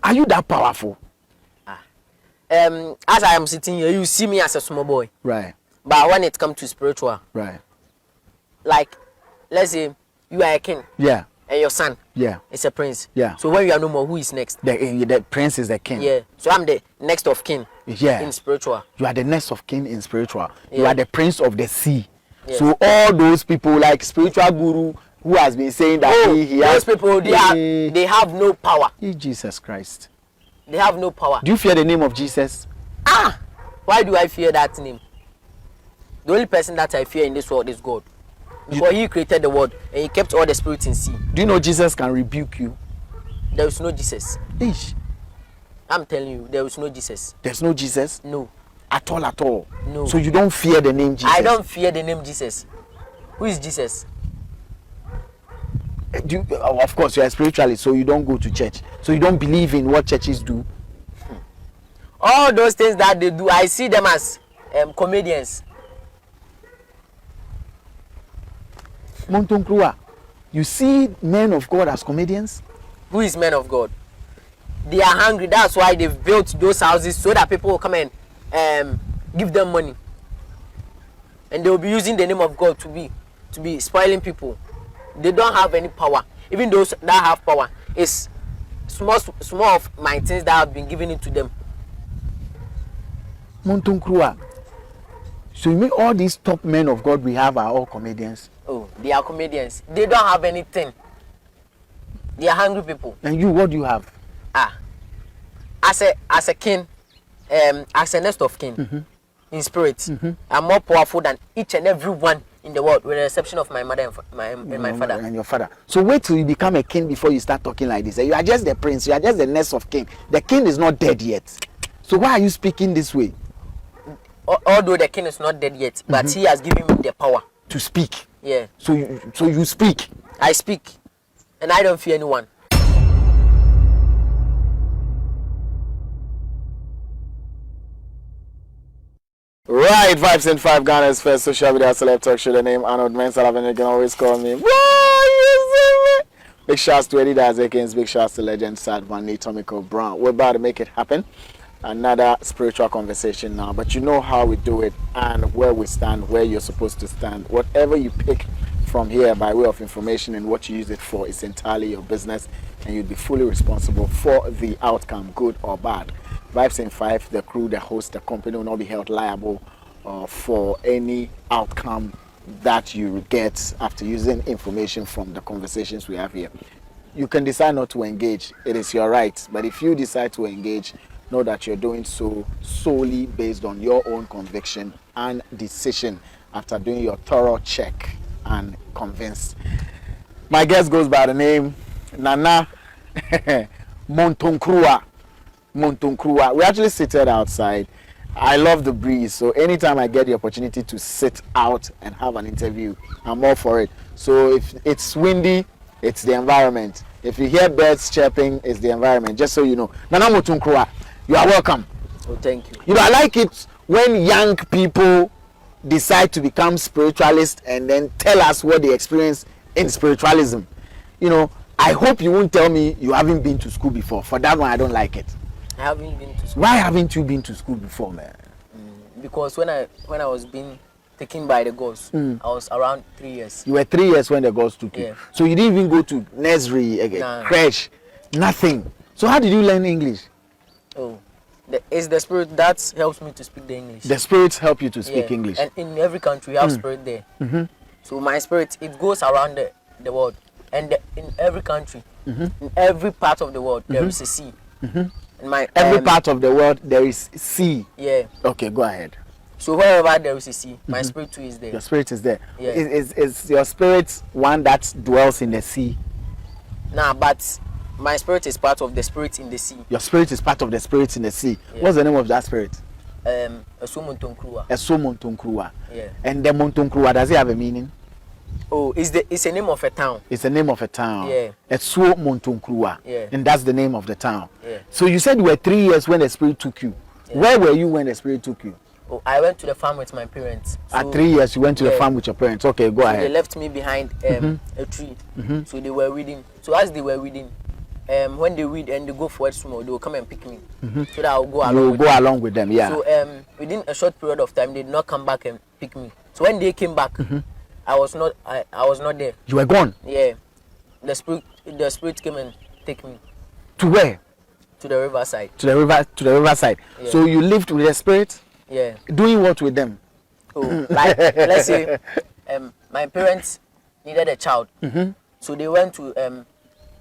Are you that powerful? As I am sitting here, you see me as a small boy. Right. But when it comes to spiritual, Right. like, let's say you are a king. Yeah. And your son. Yeah. Is a prince. Yeah. So when you are no more, who is next? The prince is the king. Yeah. So I'm the next of king. Yeah. In spiritual. You are the next of king in spiritual. Yeah. You are the prince of the sea. Yes. So all those people like spiritual guru who has been saying that he those has people they have no power. Jesus Christ. They have no power. Do you fear the name of Jesus? Why do I fear that name? The only person that I fear in this world is God. Because he created the world and he kept all the spirits in sea. Do you know Jesus can rebuke you? There is no Jesus. Ish. I'm telling you, there is no Jesus. There's no Jesus? No. At all, at all? No. So you don't fear the name Jesus? I don't fear the name Jesus. Who is Jesus? Of course, you are spiritualist, so you don't go to church. So you don't believe in what churches do? All those things that they do, I see them as comedians. Montonkrua, you see men of God as comedians? Who is men of God? They are hungry. That's why they've built those houses so that people will come and give them money. And they will be using the name of God to be spoiling people. They don't have any power. Even those that have power, it's small of my things that have been given into them. Montonkrua. So you mean all these top men of God we have are all comedians? Oh, they are comedians. They don't have anything. They are hungry people. And you, what do you have? As a king, as a next of king, in spirit, I'm more powerful than each and every one in the world, with the exception of my mother and my father. And your father. So wait till you become a king before you start talking like this. You are just the prince. You are just the next of king. The king is not dead yet. So why are you speaking this way? Although the king is not dead yet, but he has given me the power to speak. Yeah. So you speak. I speak, and I don't fear anyone. Right, Vibes in 5 Ghana's first social media celeb talk show. The name Arnold Mensah, you can always call me. Big shouts to Eddie Dazekins, big shouts to legend Sad Van Tomiko Brown. We're about to make it happen. Another spiritual conversation now, but you know how we do it and where we stand, where you're supposed to stand. Whatever you pick from here by way of information and what you use it for is entirely your business, and you'd be fully responsible for the outcome, good or bad. Vibes in 5, the crew, the host, the company will not be held liable for any outcome that you get after using information from the conversations we have here. You can decide not to engage. It is your right. But if you decide to engage, know that you're doing so solely based on your own conviction and decision after doing your thorough check and convinced. My guest goes by the name Nana Montonkrua. Montonkrua. We're actually seated outside. I love the breeze, so anytime I get the opportunity to sit out and have an interview, I'm all for it. So if it's windy, it's the environment. If you hear birds chirping, it's the environment. Just so you know. Nana Montonkrua, you are welcome. Oh, thank you. You know, I like it when young people decide to become spiritualists and then tell us what they experience in spiritualism. You know, I hope you won't tell me you haven't been to school before. For that one, I don't like it. I haven't been to school. Why haven't you been to school before, man? Because when I was being taken by the gods, I was around 3 years. You were 3 years when the gods took you. Yeah. So you didn't even go to nursery, crèche, nothing. So how did you learn English? Oh, it's the spirit that helps me to speak the English. The spirits help you to speak English. And in every country, you have spirit there. So my spirit, it goes around the world. And in every country, in every part of the world, there is a sea. In every part of the world, there is sea. Yeah. Okay, go ahead. So wherever there is a sea, my spirit too is there. Your spirit is there. Yeah. Is your spirit one that dwells in the sea? Nah, but my spirit is part of the spirit in the sea. Your spirit is part of the spirit in the sea. Yeah. What's the name of that spirit? Eso Montonkrua. Eso Montonkrua. Yeah. And the Montonkrua, does it have a meaning? Oh, it's a name of a town. It's the name of a town. Yeah. Eso Montonkrua. Yeah. And that's the name of the town. Yeah. So you said you were 3 years when the spirit took you. Yeah. Where were you when the spirit took you? Oh, I went to the farm with my parents. So At 3 years, you went to the farm with your parents. Okay, go so ahead. they left me behind a tree. So they were reading. So as they were reading, when they read and they go forward small, they will come and pick me, so that I'll go along. You with go them. along with them, yeah. So within a short period of time, they did not come back and pick me. So when they came back, I was not there. You were gone. Yeah, the spirit came and take me To where? to the riverside. To the riverside. Yeah. So you lived with the spirit, Yeah. doing what with them? So like let's say, my parents needed a child, so they went to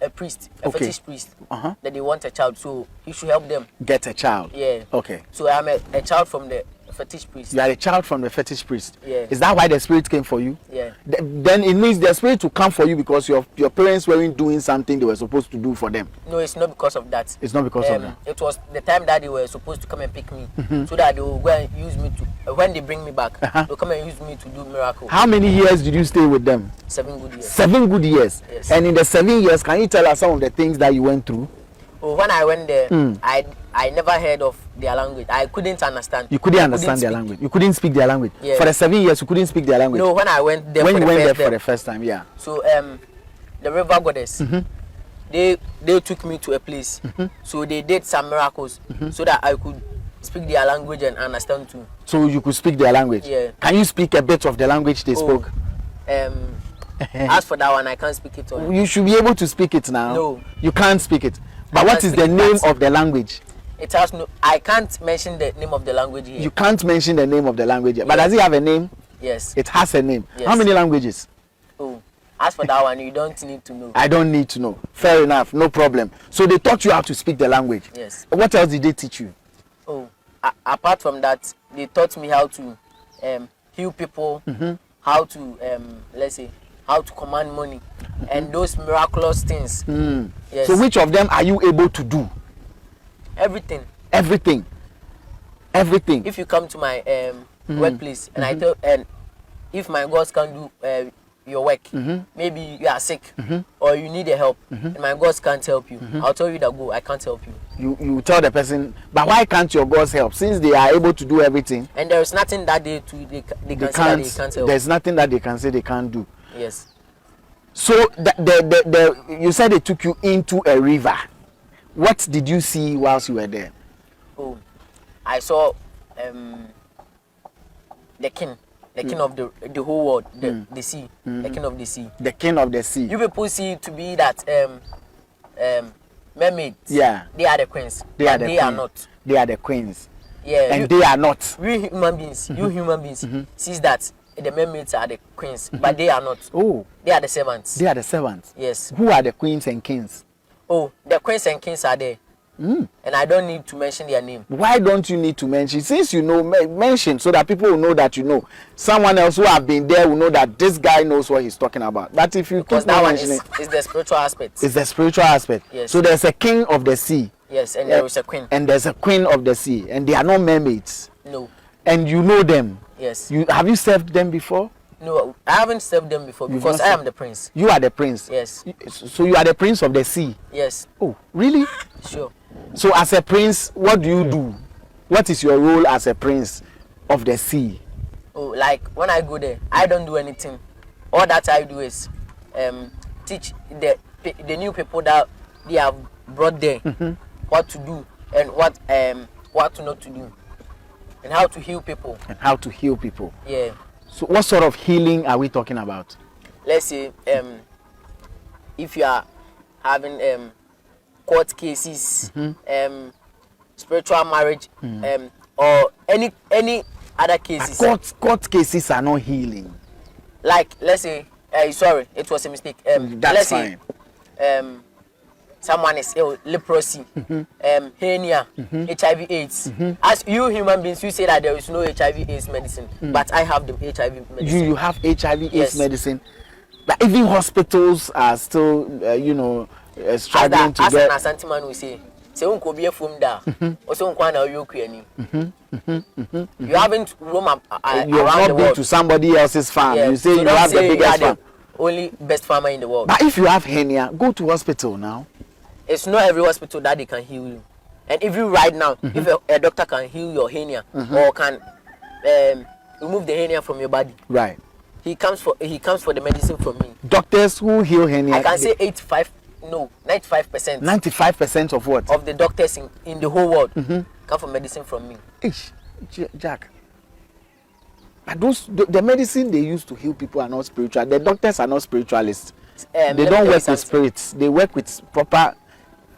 a priest, a Okay. fetish priest, Uh-huh. that they want a child, so he should help them. Get a child. Yeah. Okay. So I'm a child from the fetish priest. You are a child from the fetish priest. Yeah. Is that why the spirit came for you? Yeah. Then it means the spirit will come for you because your parents weren't doing something they were supposed to do for them. No, it's not because of that. It's not because of that. It was the time that they were supposed to come and pick me, so that they will go and use me to. When they bring me back, they'll come and use me to do miracle. How many years did you stay with them? 7 good years. 7 good years. Yes. And in the 7 years, can you tell us some of the things that you went through? Oh, when I went there, I never heard of their language. I couldn't understand. You couldn't I understand their speak. language. You couldn't speak their language. Yeah. For the 7 years, you couldn't speak their language. No, when I went there, When for you the went there first for time. the first time, yeah. So the river goddess, they took me to a place. So they did some miracles, so that I could speak their language and understand too. So you could speak their language. Yeah. Can you speak a bit of the language they spoke? As for that one, I can't speak it all. You should be able to speak it now. No. You can't speak it. But I what can't is speak the it, name but- of the language? It has no. I can't mention the name of the language here. You can't mention the name of the language. But Yeah. does it have a name? Yes. It has a name. Yes. How many languages? Oh, as for that one, you don't need to know. I don't need to know. Fair enough. No problem. So they taught you how to speak the language. Yes. What else did they teach you? Oh, apart from that, they taught me how to heal people, how to let's say, how to command money, and those miraculous things. Yes. So which of them are you able to do? Everything. Everything. Everything. If you come to my workplace and I tell, and if my gods can't do your work, maybe you are sick or you need a help, and my gods can't help you, I'll tell you that go. I can't help you. You tell the person, but why can't your gods help? Since they are able to do everything, And there is nothing that they can say that they can't help. There's nothing that they can say they can't do. Yes. So you said they took you into a river. What did you see whilst you were there? Oh, I saw the king of the whole world, the sea, the king of the sea. The king of the sea. You people see it to be that mermaids. Yeah. They are the queens. They are but the they are queen. not. They are the queens. Yeah. And they are not. We human beings, you human beings, sees that the mermaids are the queens, but they are not. Oh, They are the servants. they are the servants. Yes. Who are the queens and kings? Oh, the queens and kings are there. And I don't need to mention their name. Why don't you need to mention? Since you know, mention so that people will know that you know. Someone else who have been there will know that this guy knows what he's talking about. But if you Because keep that not one mentioning, is the spiritual aspect. it's the spiritual aspect. Yes. So there's a king of the sea. Yes, and there is a queen. And there's a queen of the sea, and they are not mermaids. No. And you know them. Yes. Have you served them before? No, I haven't served them before You've because not I served- am the prince. You are the prince. Yes. So you are the prince of the sea. Yes. Oh, really? Sure. So as a prince, what do you do? What is your role as a prince of the sea? Oh, like when I go there, I don't do anything. All that I do is teach the new people that they have brought there what to do and what to not to do, and how to heal people. And how to heal people. Yeah. So what sort of healing are we talking about? Let's say if you are having court cases, spiritual marriage, or any other cases. Court cases are not healing. Like let's say, sorry, it was a mistake. That's let's fine. say, someone is ill, leprosy, hernia, HIV/AIDS. As you human beings, you say that there is no HIV/AIDS medicine, but I have the HIV medicine. You have HIV/AIDS Yes. medicine, but even hospitals are still, struggling to as an get. Asante man will say, "Say unko be from da, also unko na you kuyani." You haven't roam You have around not the been world. to somebody else's farm. Yeah. You say So you don't have the say you biggest are farm. the only best farmer in the world. But if you have hernia, go to hospital now. It's not every hospital that they can heal you. And if you right now, if a doctor can heal your hernia or can remove the hernia from your body, Right. he comes for the medicine from me. Doctors who heal hernia. I can say no, 95%. 95% of what? Of the doctors in the whole world come for medicine from me. Ish, Jack. But the medicine they use to heal people are not spiritual. The doctors are not spiritualists. They don't work with spirits. They work with proper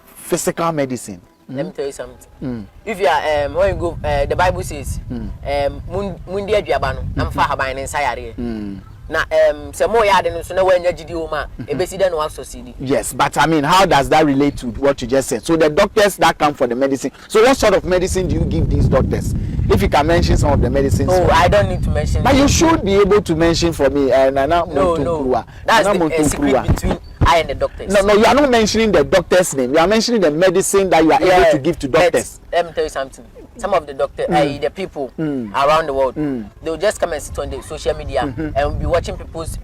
physical medicine. Let me tell you something. If you are when you go, the Bible says, "Mundi aduabano, namfa haban nsayare." Na se mo ya de no so na wanya gidi o ma ebesi de no succeed. Yes, but I mean, how does that relate to what you just said? So the doctors that come for the medicine. So what sort of medicine do you give these doctors? If you can mention some of the medicines. Oh, I don't need to mention. But you should be able to mention for me. No. That's the secret between I and the doctors. No, you are not mentioning the doctor's name. You are mentioning the medicine that you are able to give to doctors. Let me tell you something. Some of the doctors, the people around the world, they will just come and sit on the social media and be watching people's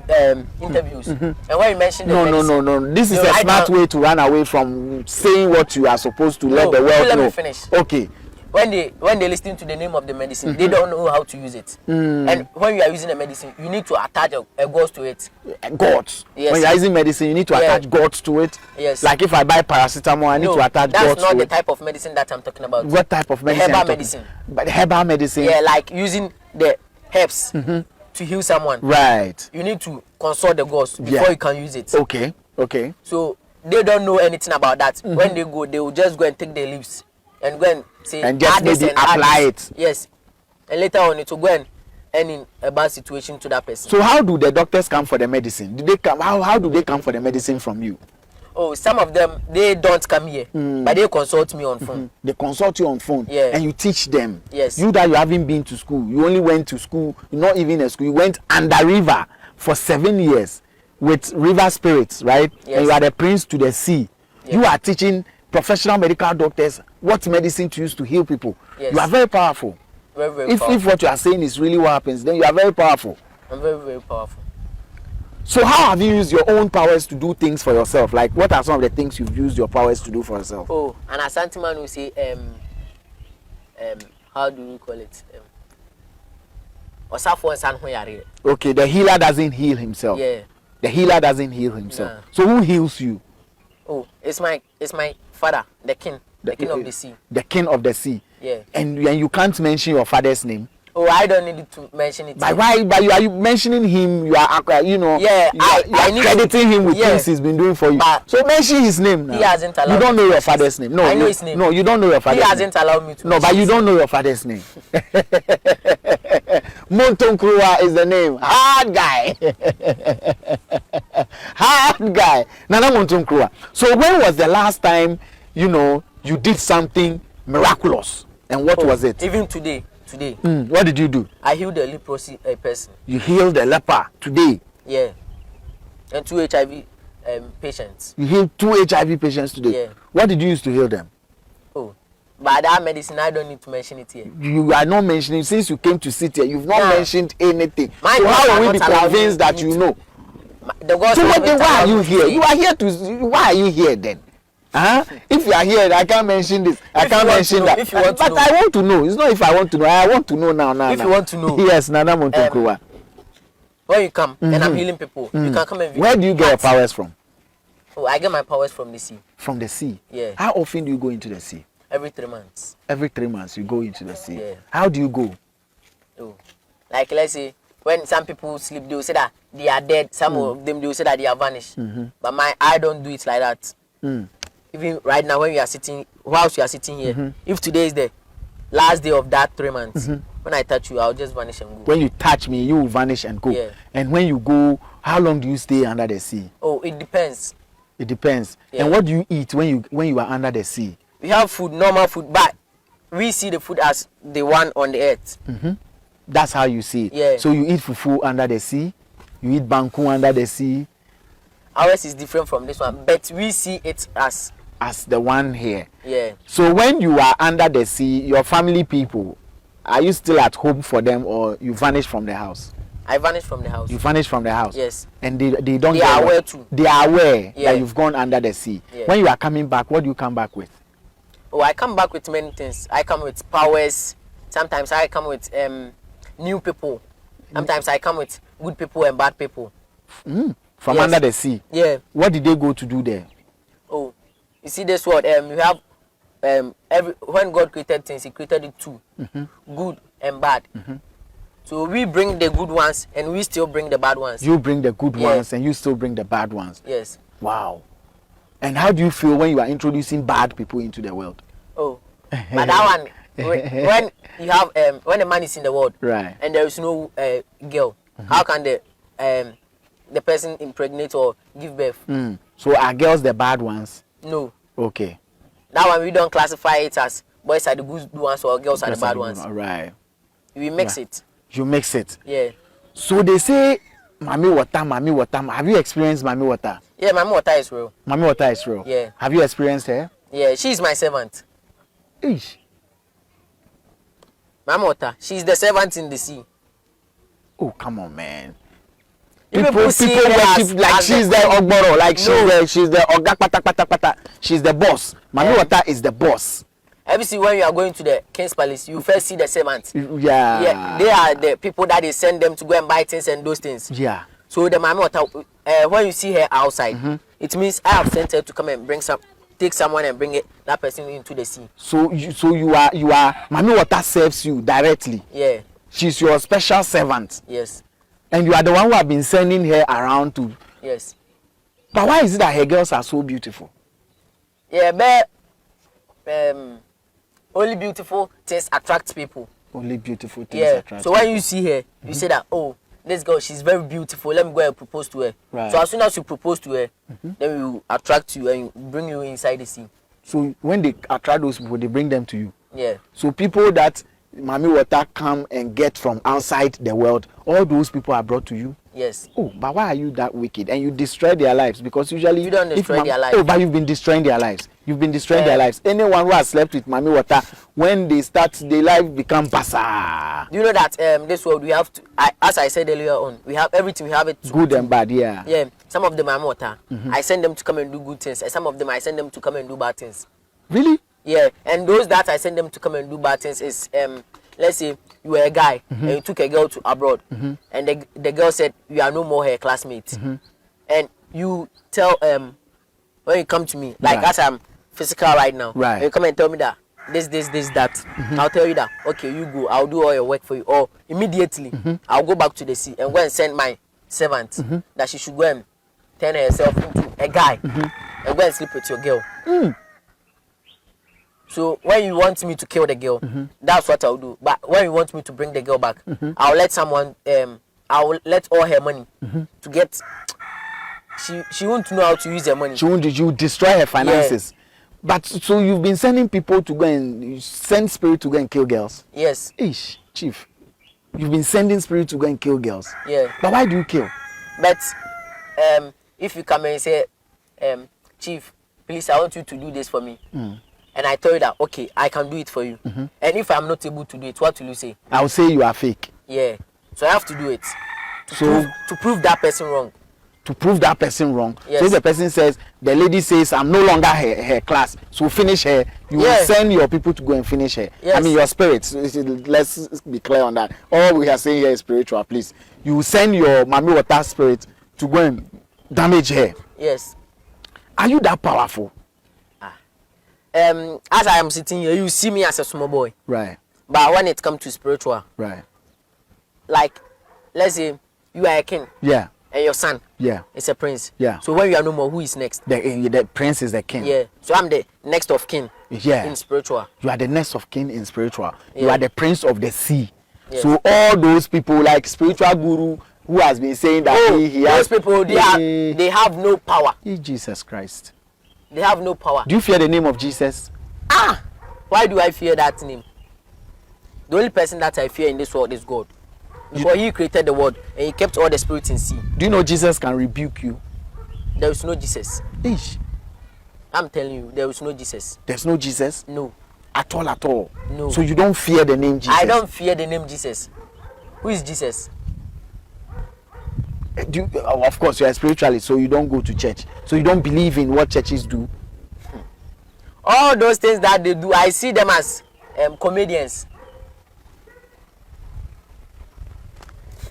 interviews. And when you mention the medicine, no. This is a smart way to run away from saying what you are supposed to let the world know. Let me finish. Okay. When they listen to the name of the medicine, they don't know how to use it. And when you are using a medicine, you need to attach a gauze to it. Gods. Yes. When you are using medicine, you need to attach gods to it. Yes. Like if I buy paracetamol, I need to attach gods to it. That's not the type of medicine that I'm talking about. What type of medicine? Herbal medicine. But herbal medicine. Yeah, like using the herbs to heal someone. Right. You need to consult the gauze before you can use it. Okay. So they don't know anything about that. When they go, they will just go and take the leaves and go and say and just maybe apply it. Yes, and later on it will go and end in a bad situation to that person. So how do the doctors come for the medicine? Do they come? How do they come for the medicine from you? Oh, some of them they don't come here, but they consult me on phone. They consult you on phone, and you teach them. Yes. You that you haven't been to school, you only went to school, not even a school. You went under river for 7 years with river spirits, right? Yes. And you are the prince to the sea. Yes. You are teaching professional medical doctors what medicine to use to heal people. Yes. You are very powerful. Very, very powerful. If what you are saying is really what happens, then you are very powerful. I'm very, very powerful. So how have you used your own powers to do things for yourself? Like what are some of the things you've used your powers to do for yourself? Oh, and Asante man will say, how do we call it? Okay, the healer doesn't heal himself. Yeah. The healer doesn't heal himself. Nah. So who heals you? Oh, it's my father, the king of the sea. The king of the sea. Yeah. And you can't mention your father's name. Oh, I don't need to mention it. But why? But you mentioning him. You are, Yeah, I need crediting him with things he's been doing for you. But so mention his name now. He hasn't allowed. You don't know your father's name. No, I know his name. No, you don't know your father's name. He hasn't allowed me to. No, but you don't know your father's name. Montonkrua is the name. Hard guy. Hard guy. Nana Montonkrua. So when was the last time you did something miraculous? And what was it? Even today. What did you do? I healed a leprosy person. You healed a leper today? Yeah. And 2 HIV patients. You healed 2 HIV patients today? Yeah. What did you use to heal them? Oh, but that medicine, I don't need to mention it here. You are not mentioning, since you came to sit here, you've not mentioned anything. My so how will we be convinced that you know? So why are you here? You are here to, why are you here then? If you are here, I can't mention this. I can't mention that. But I want to know. It's not if I want to know. I want to know now. If you want to know. Yes, Nana Montonkrua. When you come and I'm healing people, you can come and visit. Where do you get your powers from? Oh, I get my powers from the sea. From the sea? Yeah. How often do you go into the sea? Every 3 months. Every 3 months you go into the sea? Yeah. How do you go? Oh, like let's say, when some people sleep, they will say that they are dead. Some of them, they will say that they are vanished. But I don't do it like that. Even right now, when you are sitting, whilst you are sitting here, if today is the last day of that 3 months, when I touch you, I'll just vanish and go. When you touch me, you will vanish and go. Yeah. And when you go, how long do you stay under the sea? Oh, it depends. It depends. Yeah. And what do you eat when you are under the sea? We have food, normal food, but we see the food as the one on the earth. That's how you see it. Yeah. So you eat fufu under the sea, you eat banku under the sea. Ours is different from this one, but we see it as the one here. Yeah. So when you are under the sea, your family people, are you still at home for them, or you vanish from the house? I vanish from the house. You vanish from the house? Yes. And they don't. They are aware too. They are aware Yeah. that you've gone under the sea. Yeah. When you are coming back, what do you come back with? Oh, I come back with many things. I come with powers. Sometimes I come with new people. Sometimes I come with good people and bad people. From Yes. under the sea? Yeah. What did they go to do there? You see this world, you have when God created things, He created it two, good and bad. So we bring the good ones and we still bring the bad ones. You bring the good ones and you still bring the bad ones. Yes. Wow. And how do you feel when you are introducing bad people into the world? Oh, but that one, when you have when a man is in the world, right, and there is no girl, how can the person impregnate or give birth? So are girls the bad ones? No. Okay. That one we don't classify it as boys are the good ones or girls are the bad ones. Right. We mix it. You mix it. Yeah. So they say, Mami water, Mami water. Have you experienced Mami water? Yeah, Mami water is real. Mami water is real. Yeah. Have you experienced her? Yeah, she's my servant. Eesh. Mami water, she's the servant in the sea. Oh, come on, man. People worship like she's the Ogboro, like she's the Oga pata pata pata. She's the boss. Mami water is the boss. Every see when you are going to the King's Palace, you first see the servants. Yeah. Yeah, they are the people that they send them to go and buy things and those things. Yeah. So the Mami water, when you see her outside, it means I have sent her to come and take someone and bring that person into the sea. So you are Mami water serves you directly. Yeah. She's your special servant. Yes. And you are the one who have been sending her around to. Yes. But why is it that her girls are so beautiful? Yeah, but only beautiful things attract people. Only beautiful things attract. So when you see her, you say that, oh, this girl, she's very beautiful. Let me go and propose to her. Right. So as soon as you propose to her, then we will attract you and bring you inside the sea. So when they attract those people, they bring them to you. Yeah. So people that Mami water come and get from outside the world, all those people are brought to you. Yes. Oh, but why are you that wicked? And you destroy their lives because usually you don't destroy their lives. Oh, but you've been destroying their lives. You've been destroying their lives. Anyone who has slept with Mami water, when they start, their life become basa. Do you know that this world we have to, as I said earlier on, we have everything. We have it good and bad. Yeah. Yeah. Some of them are water. I send them to come and do good things, and some of them I send them to come and do bad things. Really? Yeah. And those that I send them to come and do bad things is let's say you were a guy and you took a girl to abroad, and the girl said you are no more her classmate, and you tell when you come to me, like as I'm physical right now, right, you come and tell me that this that, I'll tell you that okay, you go, I'll do all your work for you, or immediately I'll go back to the sea and go and send my servant that she should go and turn herself into a guy and go and sleep with your girl. So when you want me to kill the girl, that's what I'll do. But when you want me to bring the girl back, I'll let someone, I'll let all her money to get. She won't know how to use her money. You destroy her finances. Yeah. But so you've been sending people to go and you send spirit to go and kill girls. Yes. Ish, chief. You've been sending spirit to go and kill girls. Yeah. But why do you kill? But if you come and say, chief, please, I want you to do this for me. And I tell you that, okay, I can do it for you. And if I'm not able to do it, what will you say? I'll say you are fake. Yeah. So I have to do it. To prove that person wrong. To prove that person wrong. Yes. So if the person says, the lady says, I'm no longer her class, so finish her, you will send your people to go and finish her. Yes. I mean, your spirits. Let's be clear on that. All we are saying here is spiritual, please. You will send your Mami water spirit to go and damage her. Yes. Are you that powerful? As I am sitting here, you see me as a small boy. Right. But when it comes to spiritual, right. Like, let's say you are a king. Yeah. And your son. Yeah. Is a prince. Yeah. So when you are no more, who is next? The prince is the king. Yeah. So I'm the next of king. Yeah. In spiritual. You are the next of king in spiritual. Yeah. You are the prince of the sea. Yes. So all those people like spiritual guru who has been saying that those people they have no power. Jesus Christ. They have no power. Do you fear the name of Jesus? Why do I fear that name? The only person that I fear in this world is God. Because he created the world and he kept all the spirits in sea. Do you know Jesus can rebuke you? There is no Jesus. Ish. I'm telling you, there is no Jesus. There's no Jesus? No. At all? No. So you don't fear the name Jesus? I don't fear the name Jesus. Who is Jesus? Of course, you are spiritualist, so you don't go to church. So you don't believe in what churches do? All those things that they do, I see them as comedians.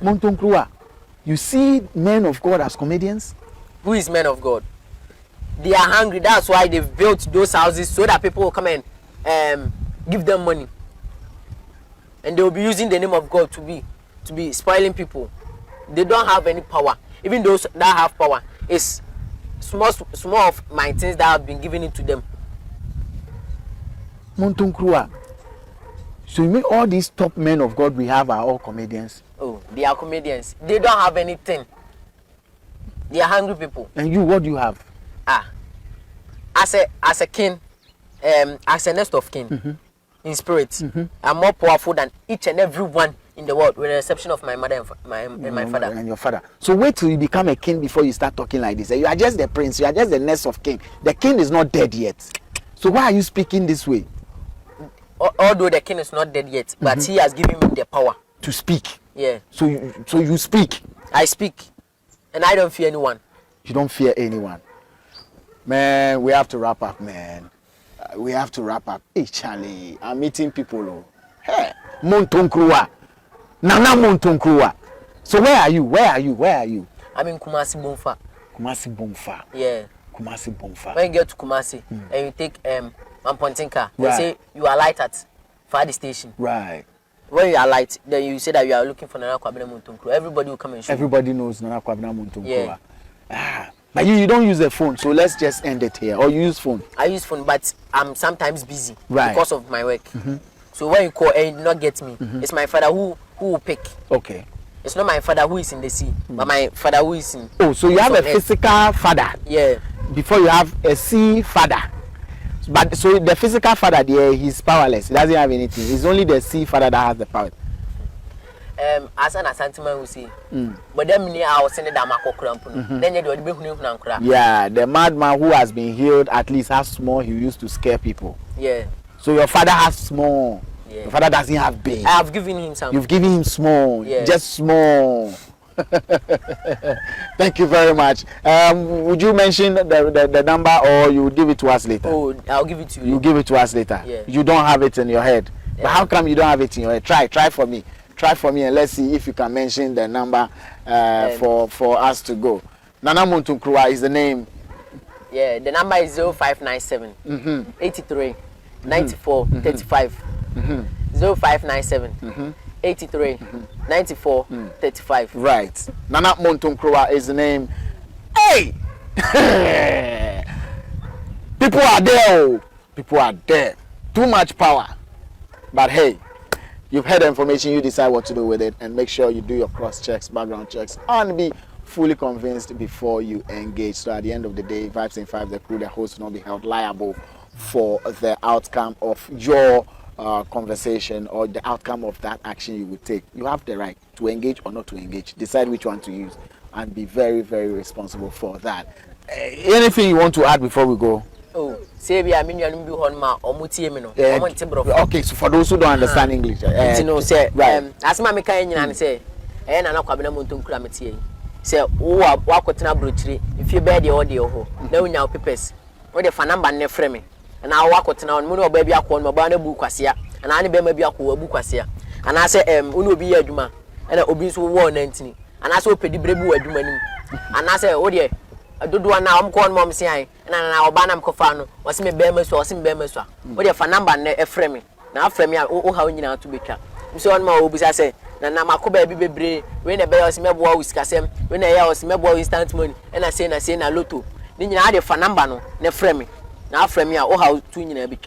Montonkrua, you see men of God as comedians? Who is men of God? They are hungry. That's why they've built those houses so that people will come and give them money, and they will be using the name of God to be spoiling people. They don't have any power. Even those that have power, it's small of my things that have been given it to them. Montonkrua. So you mean all these top men of God we have are all comedians? Oh, they are comedians. They don't have anything. They are hungry people. And you, what do you have? As a king, as a nest of kin, in spirit, I'm more powerful than each and every one in the world, with the exception of my mother and my father. And your father. So wait till you become a king before you start talking like this. You are just the prince. You are just the nest of king. The king is not dead yet. So why are you speaking this way? Although the king is not dead yet, but he has given me the power to speak. Yeah. So you speak. I speak, and I don't fear anyone. You don't fear anyone. Man, we have to wrap up, man. We have to wrap up. Hey, Charlie, I'm meeting people. Oh. Hey, Montonkrua. Nana Montonkrua. So where are you? Where are you? Where are you? I'm in Kumasi Bomfa. Kumasi Bomfa. Yeah. Kumasi Bomfa. When you get to Kumasi and you take Mampontinka, they Right. say you are light at Fadi station. Right. When you are light, then you say that you are looking for Nana Kwabena Montonkrua. Everybody will come and show. Everybody knows Nana Kwabena Montonkrua. Yeah. But you don't use a phone, so let's just end it here. Or you use phone? I use phone, but I'm sometimes busy Right. because of my work. So when you call and you do not get me, it's my father who will pick. Okay. It's not my father who is in the sea, but my father who is in. Oh, so you have a on earth. physical father Yeah. before you have a sea father. But so the physical father there, he's powerless. He doesn't have anything. It's only the sea father that has the power. As an asantman will say, but then I was sending that Marco Cramp. Then you do the Behun. Yeah, the madman who has been healed at least has small. He used to scare people. Yeah. So your father has small. Yeah. Your father doesn't have big. I have given him some. You've given him small. Yeah. Just small. Thank you very much. Would you mention the number, or you give it to us later? Oh, I'll give it to you. You give it to us later. Yeah. You don't have it in your head. Yeah. But how come you don't have it in your head? Try for me. Try for me, and let's see if you can mention the number for us to go. Nana Montonkrua is the name. Yeah, the number is 0597 83 94 35. 0597 83 94 35. Right. Nana Montonkrua is the name. Hey! People are there. Oh. People are there. Too much power. But hey, you've heard the information, you decide what to do with it, and make sure you do your cross checks, background checks, and be fully convinced before you engage. So at the end of the day, Vibes in 5, the crew, the host, will not be held liable for the outcome of your conversation or the outcome of that action you would take. You have the right to engage or not to engage. Decide which one to use and be very, very responsible for that. Anything you want to add before we go? Oh, say we are minion be on my omuti emino. Okay, so for those who don't understand English, you know, say, right. as my mechanic and say, and I'm not coming to Montonkrua. Say, oh, walk with an abroad if you bear the audio, no now papers. What if a number ne frame? And I walk with an on Muno baby aqua, my banner buquasia, and I be maybe a buquasia. And I say, Uno be a duma, and a obese war 19. And I saw Pedibrebu a dumani. And I say, oh dear. I do one now. I'm calling mom saying, and I banam cofano was me bemis or sim bemiswa. What if a number ne frame? Now frame me, oh, how you know to be cat. So on my obis, I say, Nana baby brave, when a bear was mebo with Cassam, when a was mebo instant money, and I say, a lotto. Then you had a fan number no, ne frame me. Now frame me, oh, how to in a bit.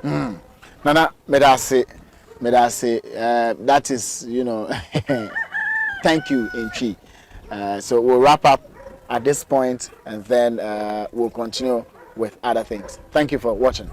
Nana, medase, that is, you know, thank you, Inchi. So we'll wrap up at this point, and then we'll continue with other things. Thank you for watching.